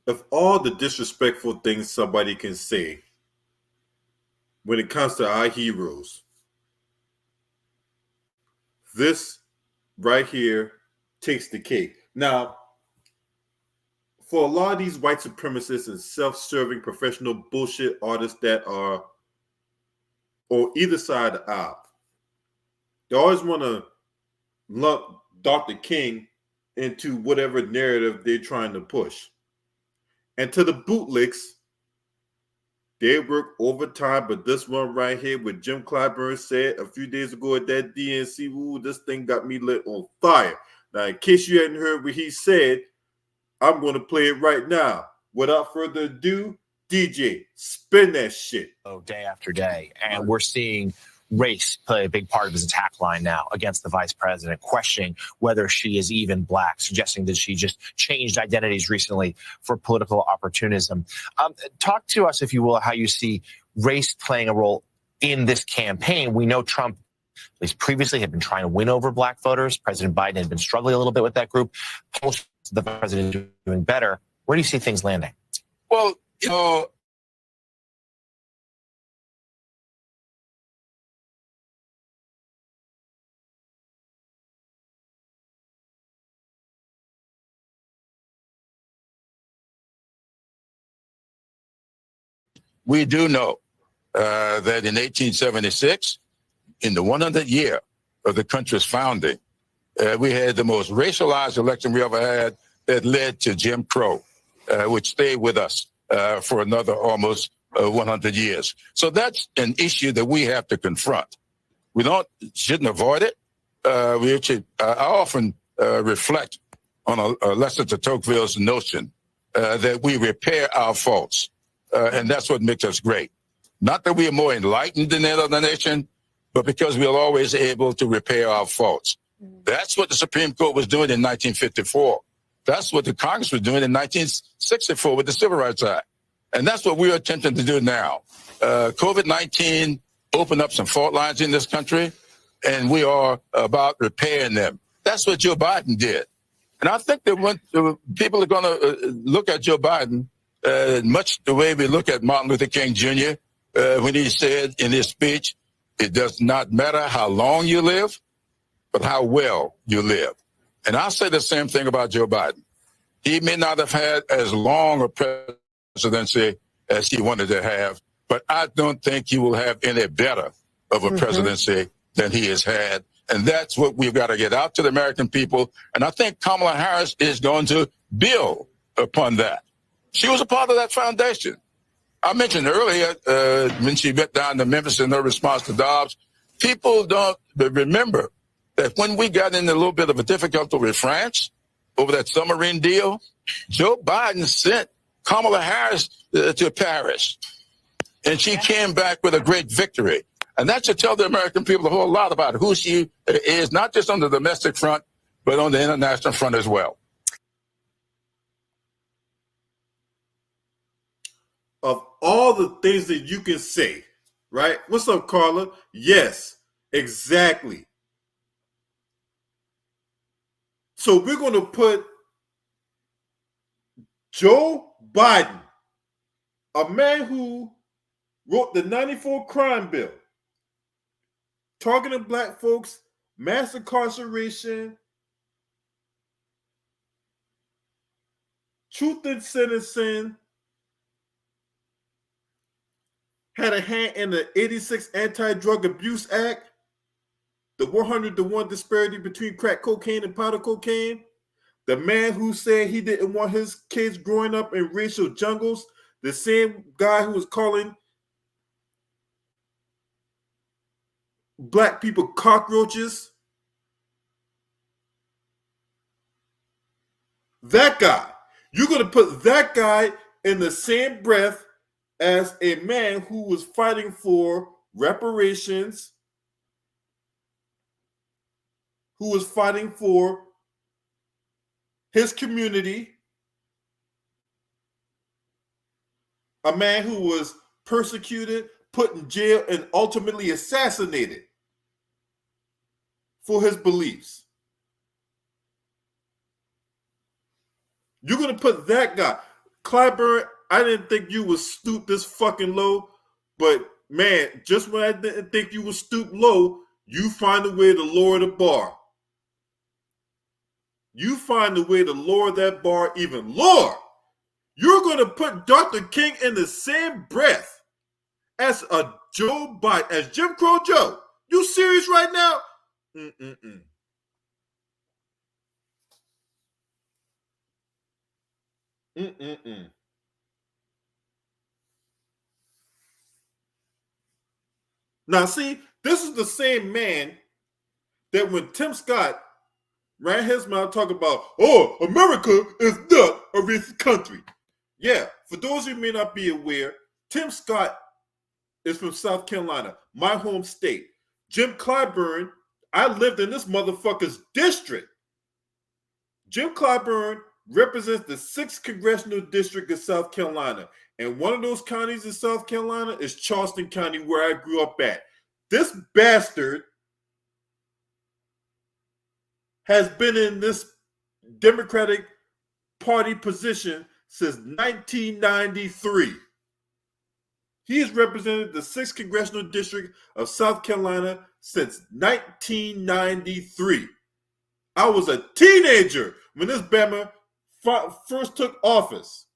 Of all the disrespectful things somebody can say when it comes to our heroes, this right here takes the cake. Now, for a lot of these white supremacists and self-serving professional bullshit artists that are on either side of the aisle, they always want to lump Dr. King into whatever narrative they're trying to push. And to the bootlicks, they work overtime, but this one right here, what Jim Clyburn said a few days ago at that DNC, ooh, this thing got me lit on fire. Now, in case you hadn't heard what he said, I'm going to play it right now. Without further ado, DJ, spin that shit. Day after day, and we're seeing race play a big part of his attack line now against the vice president, questioning whether she is even black, suggesting that she just changed identities recently for political opportunism. Talk to us, if you will, how you see race playing a role in this campaign. We know Trump, at least previously, had been trying to win over black voters. President Biden had been struggling a little bit with that group. Post the president doing better. Where do you see things landing? Well, we do know that in 1876, in the 100th year of the country's founding, we had the most racialized election we ever had that led to Jim Crow, which stayed with us for another almost 100 years. So that's an issue that we have to confront. We shouldn't avoid it. I often reflect on Lester de Tocqueville's notion that we repair our faults. And that's what makes us great. Not that we are more enlightened than any other nation, but because we are always able to repair our faults. That's what the Supreme Court was doing in 1954. That's what the Congress was doing in 1964 with the Civil Rights Act. And that's what we're attempting to do now. COVID-19 opened up some fault lines in this country, and we are about repairing them. That's what Joe Biden did. And I think that when people are going to look at Joe Biden, much the way we look at Martin Luther King Jr., when he said in his speech, it does not matter how long you live, but how well you live. And I'll say the same thing about Joe Biden. He may not have had as long a presidency as he wanted to have, but I don't think he will have any better of a presidency than he has had. And that's what we've got to get out to the American people. And I think Kamala Harris is going to build upon that. She was a part of that foundation. I mentioned earlier when she went down to Memphis in her response to Dobbs, people don't remember that when we got in a little bit of a difficulty with France over that submarine deal, Joe Biden sent Kamala Harris to Paris, and she came back with a great victory. And that should tell the American people a whole lot about who she is, not just on the domestic front, but on the international front as well. Of all the things that you can say, right? What's up, Carla? Yes, exactly. So we're going to put Joe Biden, a man who wrote the 94 crime bill, targeting black folks, mass incarceration, truth in sentencing, had a hand in the 86 Anti-Drug Abuse Act, the 100-to-1 disparity between crack cocaine and powder cocaine, the man who said he didn't want his kids growing up in racial jungles, the same guy who was calling black people cockroaches. That guy. You're going to put that guy in the same breath as a man who was fighting for reparations, who was fighting for his community, a man who was persecuted, put in jail, and ultimately assassinated for his beliefs. You're going to put that guy. Clyburn, I didn't think you would stoop this fucking low, but man, just when I didn't think you would stoop low, you find a way to lower the bar. You find a way to lower that bar even lower. You're going to put Dr. King in the same breath as a Joe Biden, as Jim Crow Joe. You serious right now? Mm-mm-mm. Mm-mm-mm. Now, see, this is the same man that when Tim Scott ran his mouth talking about, oh, America is not a racist country. Yeah, for those who may not be aware, Tim Scott is from South Carolina, my home state. Jim Clyburn, I lived in this motherfucker's district. Jim Clyburn represents the 6th Congressional District of South Carolina. And one of those counties in South Carolina is Charleston County, where I grew up at. This bastard has been in this Democratic Party position since 1993. He has represented the 6th Congressional District of South Carolina since 1993. I was a teenager when this Bama first took office.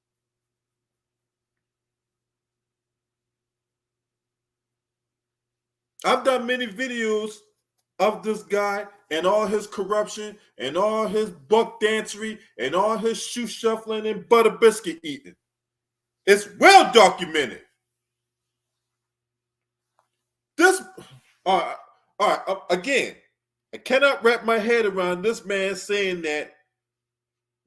I've done many videos of this guy and all his corruption and all his buck dancery and all his shoe shuffling and butter biscuit eating. It's well documented. This, all right, again, I cannot wrap my head around this man saying that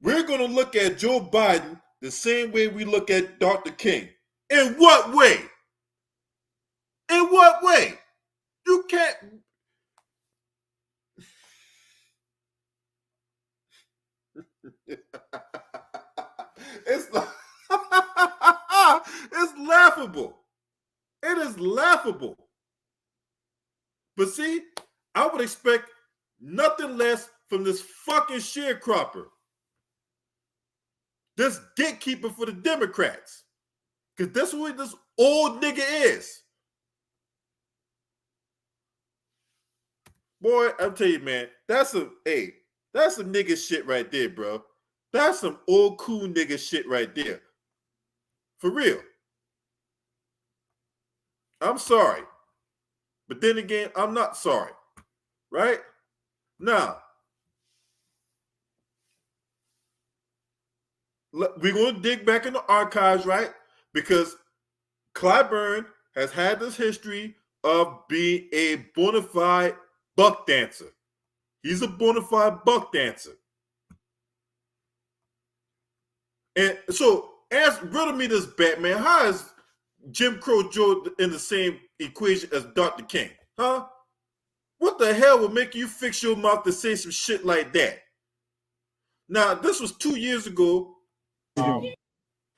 we're going to look at Joe Biden the same way we look at Dr. King. In what way? In what way? You can't. It's laughable. It is laughable. But see, I would expect nothing less from this fucking sharecropper. This gatekeeper for the Democrats. Because that's what this old nigga is. Boy, I'll tell you, man, that's some nigga shit right there, bro. That's some old cool nigga shit right there. For real. I'm sorry. But then again, I'm not sorry. Right? Now, we're going to dig back in the archives, right? Because Clyburn has had this history of being a bona fide buck dancer. He's a bona fide buck dancer. And so, riddle me this, Batman. How is Jim Crow Joe in the same equation as Dr. King? Huh? What the hell would make you fix your mouth to say some shit like that? Now, this was 2 years ago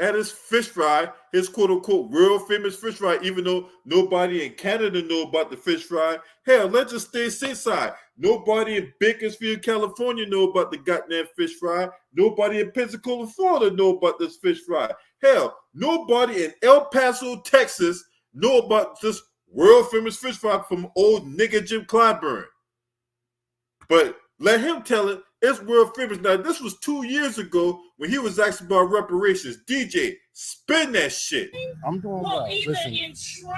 at his fish fry, his quote-unquote world famous fish fry, even though nobody in Canada know about the fish fry. Hell, let's just stay stateside. Nobody in Bakersfield, California know about the goddamn fish fry. Nobody in Pensacola, Florida know about this fish fry. Hell, nobody in El Paso, Texas know about this world famous fish fry from old nigga Jim Clyburn. But let him tell it. It's world famous. Now, this was 2 years ago when he was asking about reparations. DJ, spin that shit. I'm doing well. Listen,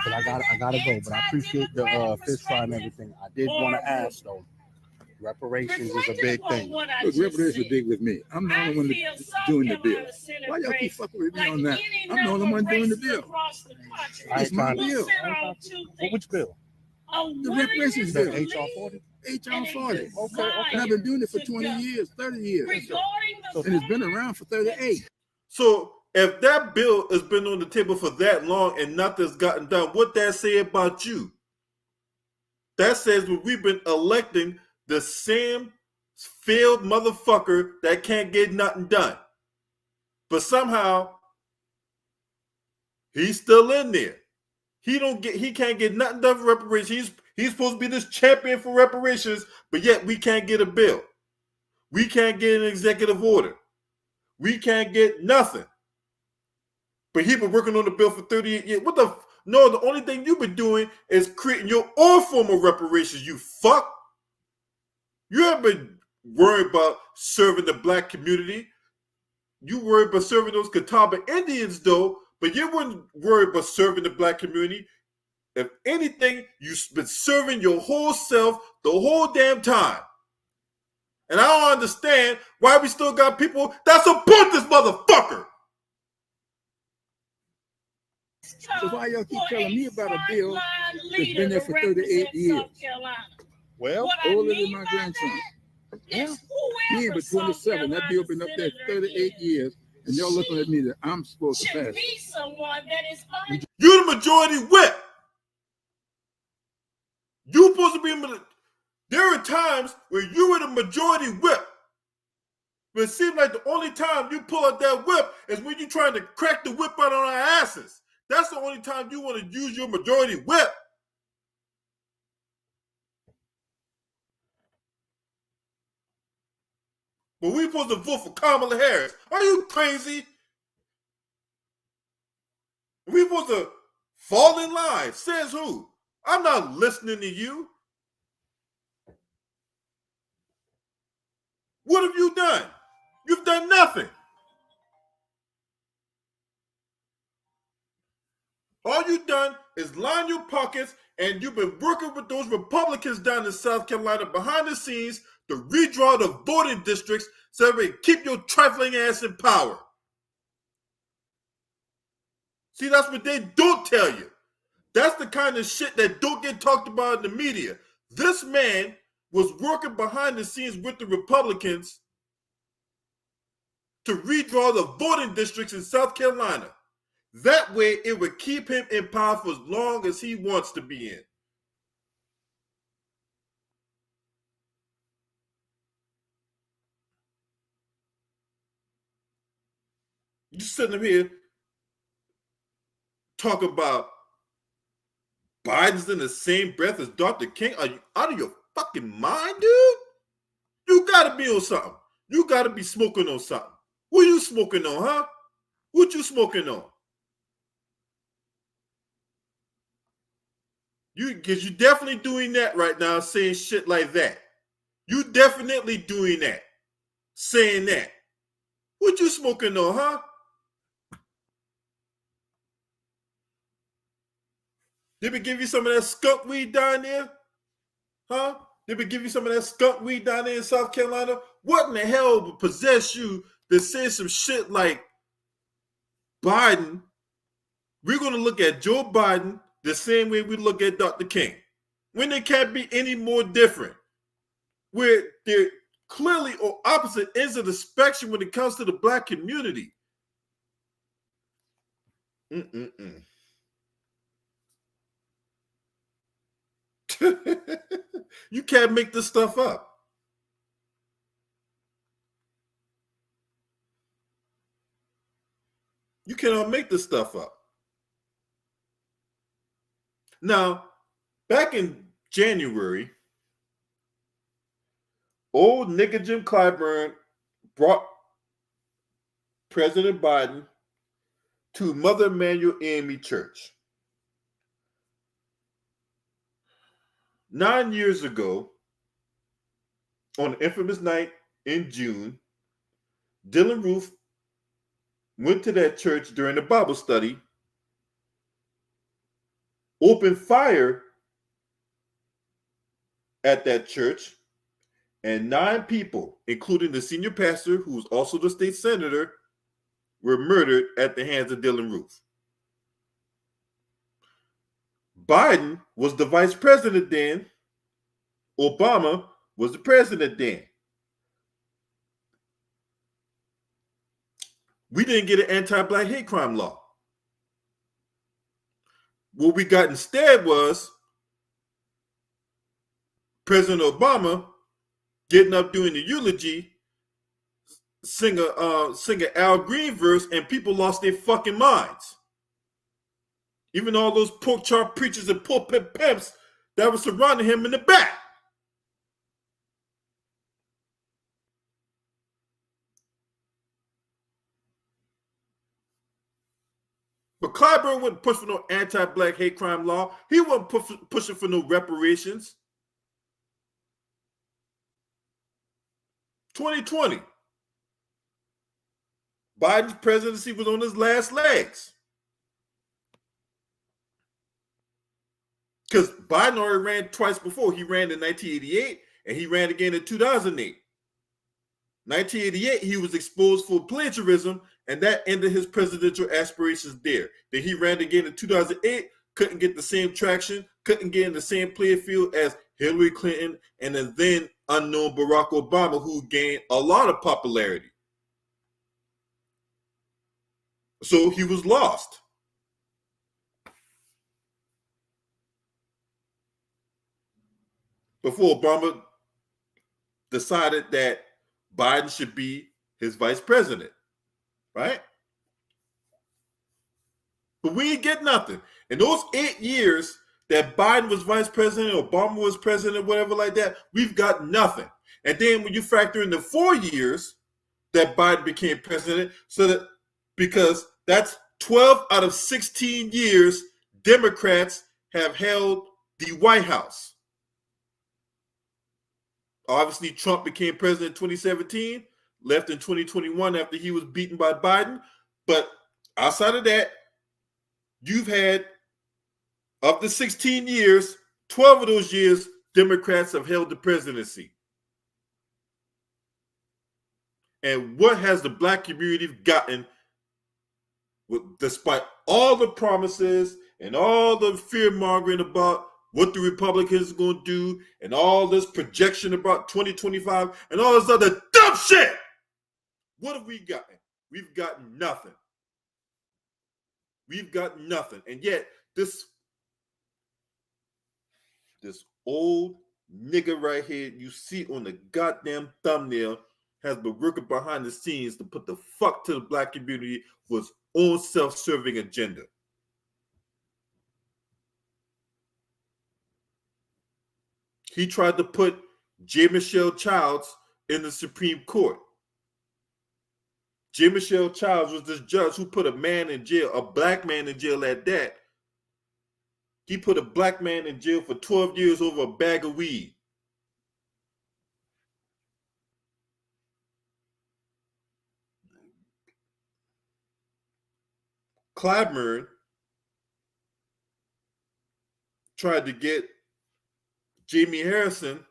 but I gotta go. But I appreciate the fish fry and everything. I did want to ask though. Reparations is a big thing. Look, reparations are big with me. I'm the only one doing the bill. Why y'all keep fucking with me on that? I'm the only one doing the bill. It's my bill. Which bill? The reparations bill. HR 40? HR 40. Okay. And I've been doing it for 20 years, 30 years. And it's been around for 38. So if that bill has been on the table for that long and nothing's gotten done, what that say about you? That says that we've been electing the same failed motherfucker that can't get nothing done. But somehow he's still in there. He can't get nothing done for reparations. He's supposed to be this champion for reparations, but yet we can't get a bill. We can't get an executive order. We can't get nothing. But he been working on the bill for 38 years. No, the only thing you've been doing is creating your own form of reparations, you fuck. You haven't been worried about serving the black community. You worried about serving those Catawba Indians, though, but you weren't worried about serving the black community. If anything, you've been serving your whole self the whole damn time. And I don't understand why we still got people that support this motherfucker. So why y'all keep telling me about a bill that's been there for 38 years? Well, Older than my grandson. Yeah, he ain't but 27. That bill been up there 38 years, and y'all looking at me that I'm supposed to pass it. You're the majority whip. You're supposed to be. There are times where you were the majority whip. But it seems like the only time you pull out that whip is when you're trying to crack the whip out on our asses. That's the only time you want to use your majority whip. But we supposed to vote for Kamala Harris. Are you crazy? We supposed to fall in line. Says who? I'm not listening to you. What have you done? You've done nothing. All you've done is line your pockets, and you've been working with those Republicans down in South Carolina behind the scenes to redraw the voting districts so that we keep your trifling ass in power. See, that's what they don't tell you. That's the kind of shit that don't get talked about in the media. This man was working behind the scenes with the Republicans to redraw the voting districts in South Carolina. That way, it would keep him in power for as long as he wants to be in. You sitting up here talking about Biden's in the same breath as Dr. King. Are you out of your fucking mind, dude? You gotta be on something. You gotta be smoking on something. What you smoking on, huh? What you smoking on? Because you definitely doing that right now, saying shit like that. You definitely doing that, saying that. What you smoking on, huh? Did we give you some of that skunk weed down there? Huh? Did we give you some of that skunk weed down there in South Carolina? What in the hell would possess you to say some shit like Biden? We're going to look at Joe Biden the same way we look at Dr. King. When they can't be any more different. Where they're clearly on opposite ends of the spectrum when it comes to the black community. You can't make this stuff up. You cannot make this stuff up. Now, back in January, old nigga Jim Clyburn brought President Biden to Mother Emanuel AME Church. 9 years ago, on the infamous night in June, Dylan Roof went to that church during the Bible study, opened fire at that church, and 9 people, including the senior pastor, who was also the state senator, were murdered at the hands of Dylan Roof. Biden was the vice president then. Obama was the president then. We didn't get an anti-black hate crime law. What we got instead was President Obama getting up doing the eulogy, sing a Al Green verse, and people lost their fucking minds. Even all those pork chop preachers and pulpit pimps that were surrounding him in the back. But Clyburn wouldn't push for no anti-black hate crime law. He wasn't pushing for no reparations. 2020. Biden's presidency was on his last legs. Because Biden already ran twice before. He ran in 1988 and he ran again in 2008. 1988, he was exposed for plagiarism, and that ended his presidential aspirations there. Then he ran again in 2008, couldn't get the same traction, couldn't get in the same playing field as Hillary Clinton and the then unknown Barack Obama, who gained a lot of popularity. So he was lost. Before Obama decided that Biden should be his vice president, right? But we didn't get nothing. In those 8 years that Biden was vice president, Obama was president, whatever like that, we've got nothing. And then when you factor in the 4 years that Biden became president, so that because that's 12 out of 16 years Democrats have held the White House. Obviously, Trump became president in 2017, left in 2021 after he was beaten by Biden. But outside of that, you've had, of the 16 years, 12 of those years, Democrats have held the presidency. And what has the black community gotten, despite all the promises and all the fear-mongering about what the Republicans are going to do, and all this projection about 2025, and all this other dumb shit? What have we gotten? We've got nothing. We've got nothing. And yet, this old nigga right here you see on the goddamn thumbnail has been working behind the scenes to put the fuck to the black community for his own self-serving agenda. He tried to put J. Michelle Childs in the Supreme Court. J. Michelle Childs was this judge who put a man in jail, a black man in jail at that. He put a black man in jail for 12 years over a bag of weed. Clyburn tried to get Jamie Harrison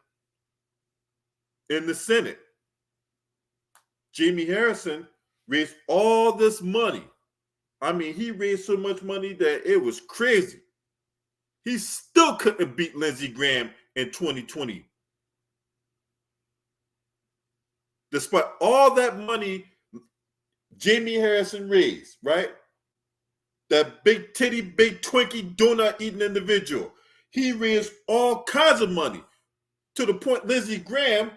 in the Senate. Jamie Harrison raised all this money. I mean, he raised so much money that it was crazy. He still couldn't beat Lindsey Graham in 2020. Despite all that money Jamie Harrison raised, right? That big titty, big Twinkie donut eating individual. He raised all kinds of money to the point Lindsey Graham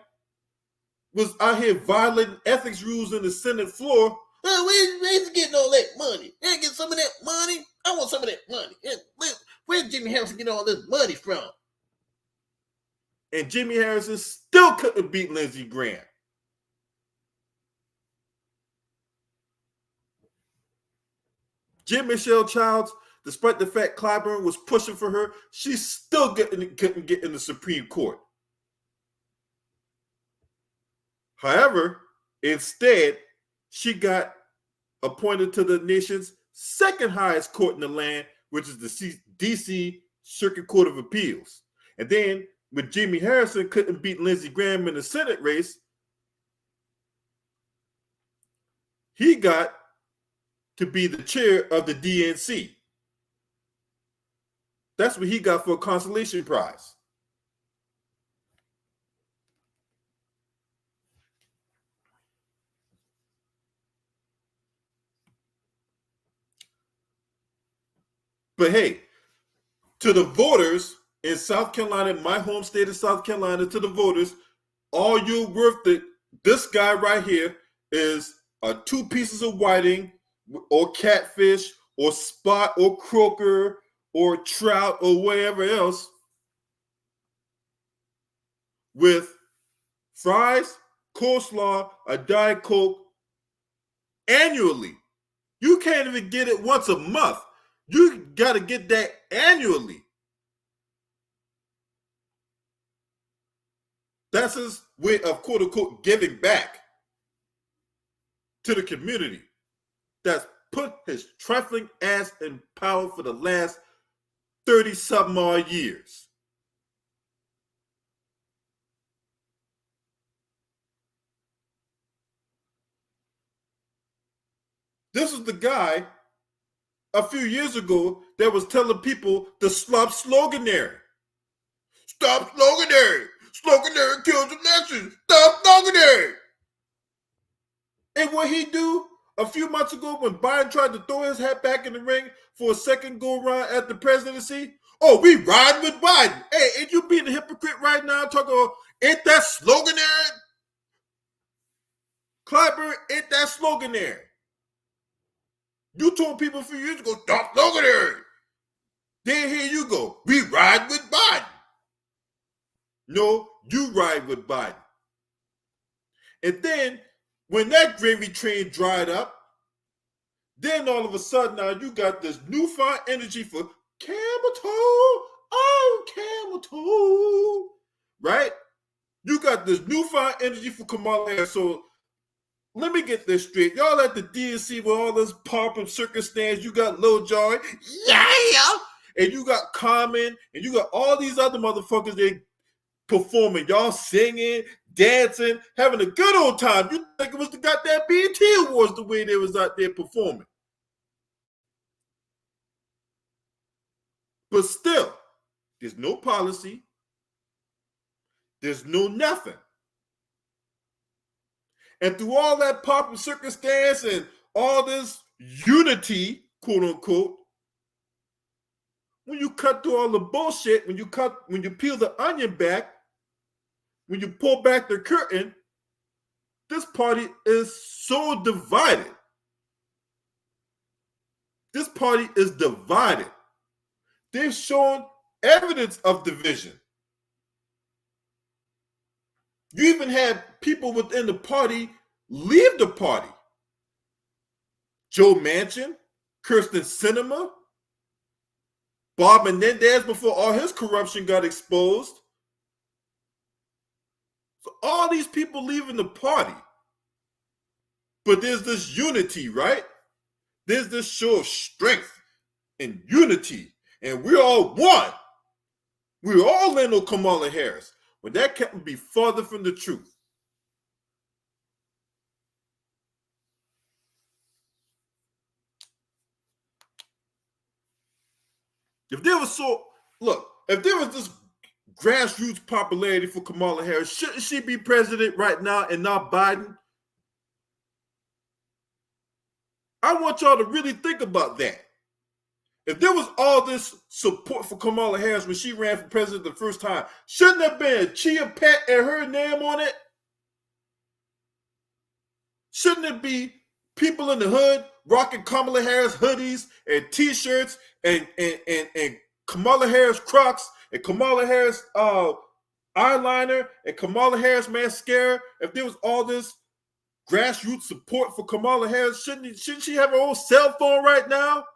was out here violating ethics rules in the Senate floor. Oh, where's he getting all that money? Can I get some of that money? I want some of that money. Where's Jimmy Harrison getting all this money from? And Jimmy Harrison still couldn't beat Lindsey Graham. J. Michelle Childs, despite the fact Clyburn was pushing for her, she still couldn't get in the Supreme Court. However, instead, she got appointed to the nation's second highest court in the land, which is the D.C. Circuit Court of Appeals. And then, when Jimmy Harrison couldn't beat Lindsey Graham in the Senate race, he got to be the chair of the DNC. That's what he got for a consolation prize. But hey, to the voters in South Carolina, my home state of South Carolina, to the voters, all you're worth, this guy right here is 2 pieces of whiting or catfish or spot or croaker or trout or whatever else with fries, coleslaw, a Diet Coke annually. You can't even get it once a month. You got to get that annually. That's his way of quote unquote giving back to the community that's put his trifling ass in power for the last 30 something odd years. This is the guy a few years ago that was telling people to stop sloganeering. Stop sloganeering. Sloganeering kills elections. Stop sloganeering. And what he do a few months ago when Biden tried to throw his hat back in the ring for a second go around at the presidency? Oh, we riding with Biden. Hey, ain't you being a hypocrite right now talking about, ain't that sloganeering? Clyburn, ain't that sloganeering? You told people a few years ago, stop sloganeering. Then here you go. We ride with Biden. No, you ride with Biden. And then when that gravy train dried up, then all of a sudden now you got this newfound energy for camel toe. Oh, camel toe. Right? You got this newfound energy for Kamala Harris. So let me get this straight. Y'all at the DNC with all this pomp and circumstance. You got Lil Joy. Yeah. And you got Common. And you got all these other motherfuckers that performing. Y'all singing, dancing, having a good old time. You think it was the goddamn BET Awards the way they was out there performing. But still, there's no policy. There's no nothing. And through all that pomp and circumstance and all this unity, quote unquote, when you cut through all the bullshit, when you peel the onion back, when you pull back the curtain, this party is so divided. This party is divided. They've shown evidence of division. You even had people within the party leave the party. Joe Manchin, Kirsten Sinema, Bob Menendez before all his corruption got exposed. So all these people leaving the party. But there's this unity, right? There's this show of strength and unity. And we're all one. We're all in on Kamala Harris. But that can't be farther from the truth. If there was this grassroots popularity for Kamala Harris, shouldn't she be president right now and not Biden? I want y'all to really think about that. If there was all this support for Kamala Harris when she ran for president the first time, shouldn't there have been a chia pet and her name on it? Shouldn't it be people in the hood rocking Kamala Harris hoodies and t-shirts and Kamala Harris Crocs and Kamala Harris eyeliner and Kamala Harris mascara? If there was all this grassroots support for Kamala Harris, shouldn't she have her own cell phone right now?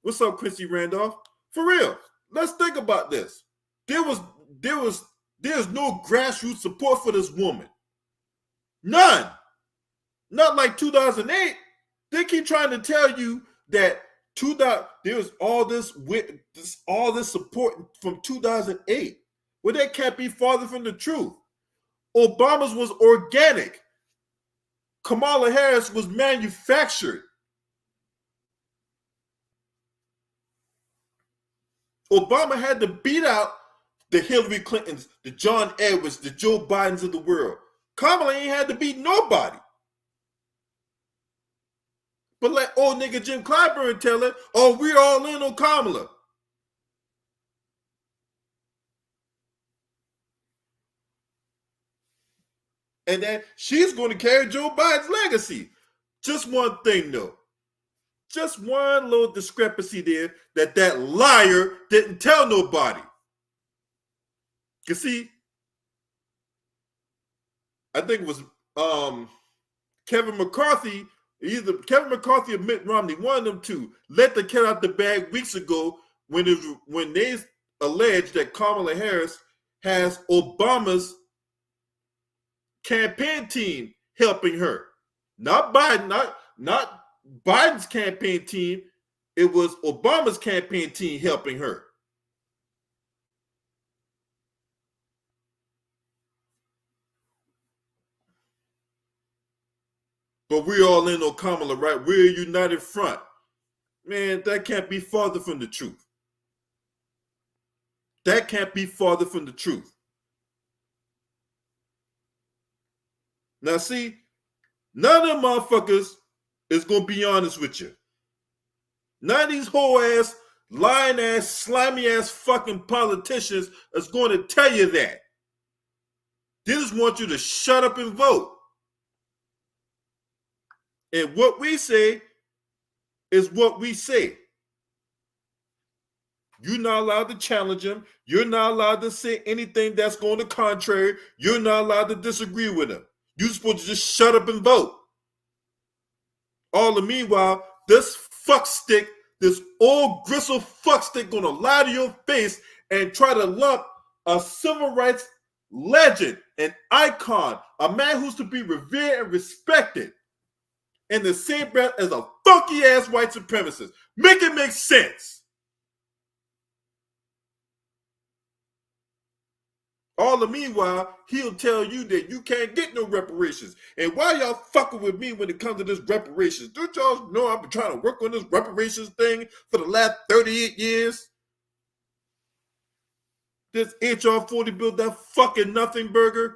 What's up, Quincy Randolph? For real, let's think about this. There's no grassroots support for this woman. None. Not like 2008. They keep trying to tell you that there was all this support from 2008. Well, that can't be farther from the truth. Obama's was organic. Kamala Harris was manufactured. Obama had to beat out the Hillary Clintons, the John Edwards, the Joe Bidens of the world. Kamala ain't had to beat nobody. But let old nigga Jim Clyburn tell it, oh, we're all in on Kamala. And then she's going to carry Joe Biden's legacy. Just one thing, though. Just one little discrepancy there that liar didn't tell nobody. You see, I think it was Kevin McCarthy, Either Kevin McCarthy or Mitt Romney, one of them two, let the cat out the bag weeks ago when they alleged that Kamala Harris has Obama's campaign team helping her. Not Biden, not Biden's campaign team. It was Obama's campaign team helping her. But we're all in on Kamala, right? We're a united front. Man, that can't be farther from the truth. That can't be farther from the truth. Now, see, none of them motherfuckers is going to be honest with you. None of these whole ass, lying ass, slimy ass fucking politicians is going to tell you that. They just want you to shut up and vote. And what we say is what we say. You're not allowed to challenge them. You're not allowed to say anything that's going to contrary. You're not allowed to disagree with them. You're supposed to just shut up and vote. All the meanwhile, this fuckstick, this old gristle fuckstick gonna lie to your face and try to lump a civil rights legend, an icon, a man who's to be revered and respected in the same breath as a funky ass white supremacist. Make it make sense. All the meanwhile, he'll tell you that you can't get no reparations. And why y'all fucking with me when it comes to this reparations? Don't y'all know I've been trying to work on this reparations thing for the last 38 years? This HR 40 bill, that fucking nothing burger.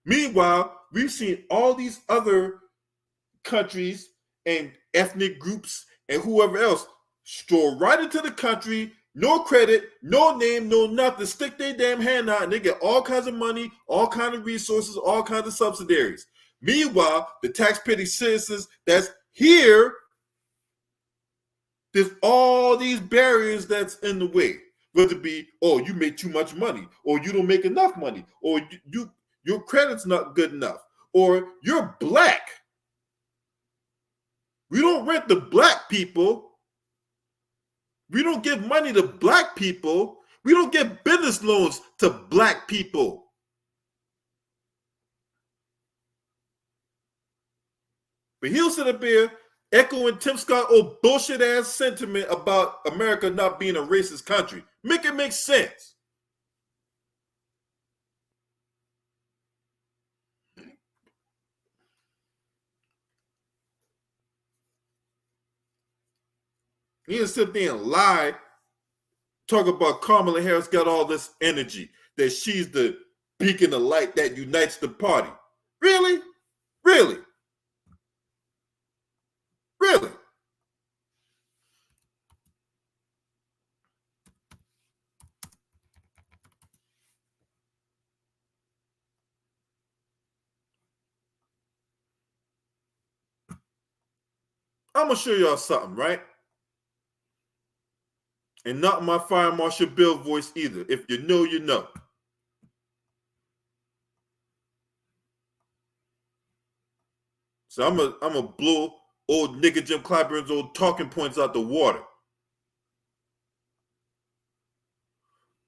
Meanwhile, we've seen all these other countries and ethnic groups and whoever else stroll right into the country. No credit, no name, no nothing. Stick their damn hand out and they get all kinds of money, all kinds of resources, all kinds of subsidiaries. Meanwhile, the taxpaying citizens that's here, there's all these barriers that's in the way. Whether it be, oh, you make too much money, or you don't make enough money, or your credit's not good enough, or you're black. We don't rent to black people. We don't give money to black people. We don't give business loans to black people. But he'll sit up here echoing Tim Scott old bullshit ass sentiment about America not being a racist country. Make it make sense. He didn't sit there and lie, talk about Kamala Harris got all this energy, that she's the beacon of light that unites the party. Really? Really? Really? I'm going to show y'all something, right? And not my Fire Marshal Bill voice either. If you know, you know. So I'm a blow old nigga Jim Clyburn's old talking points out the water.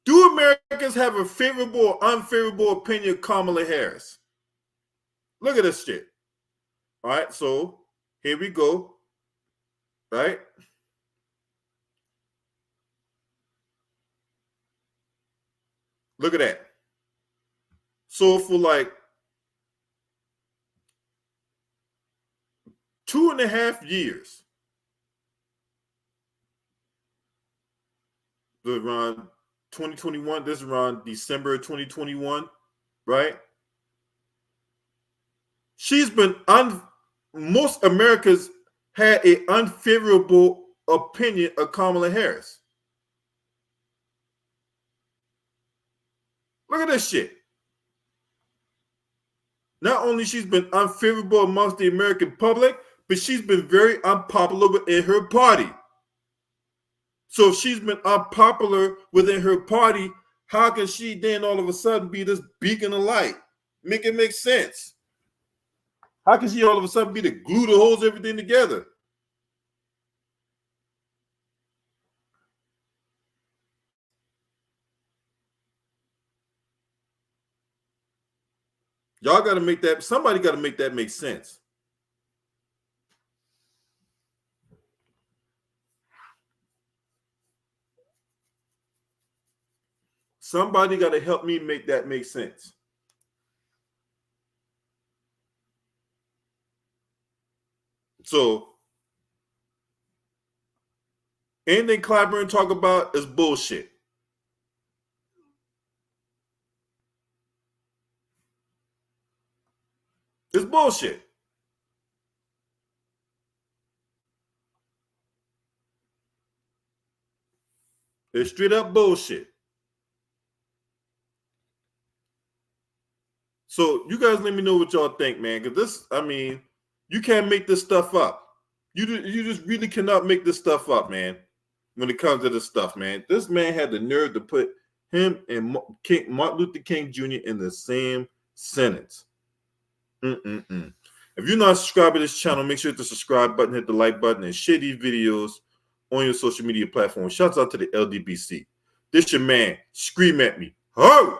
Do Americans have a favorable or unfavorable opinion of Kamala Harris? Look at this shit. All right, so here we go. Right? Look at that. So for like 2.5 years, around 2021, this is around December 2021, right? She's been most Americans had an unfavorable opinion of Kamala Harris. Look at this shit. Not only she's been unfavorable amongst the American public, but she's been very unpopular within her party. So if she's been unpopular within her party, how can she then all of a sudden be this beacon of light? Make it make sense. How can she all of a sudden be the glue that holds everything together? Y'all got to make that, somebody got to make that make sense. Somebody got to help me make that make sense. So, anything Clyburn talk about is bullshit. It's bullshit. It's straight up bullshit. So you guys let me know what y'all think, man. Because this, I mean, you can't make this stuff up. You just really cannot make this stuff up, man. When it comes to this stuff, man. This man had the nerve to put him and Martin Luther King Jr. in the same sentence. If you're not subscribed to this channel, make sure to hit the subscribe button, hit the like button, and share these videos on your social media platform. Shouts out to the LDBC. This your man. Scream at me. Ho!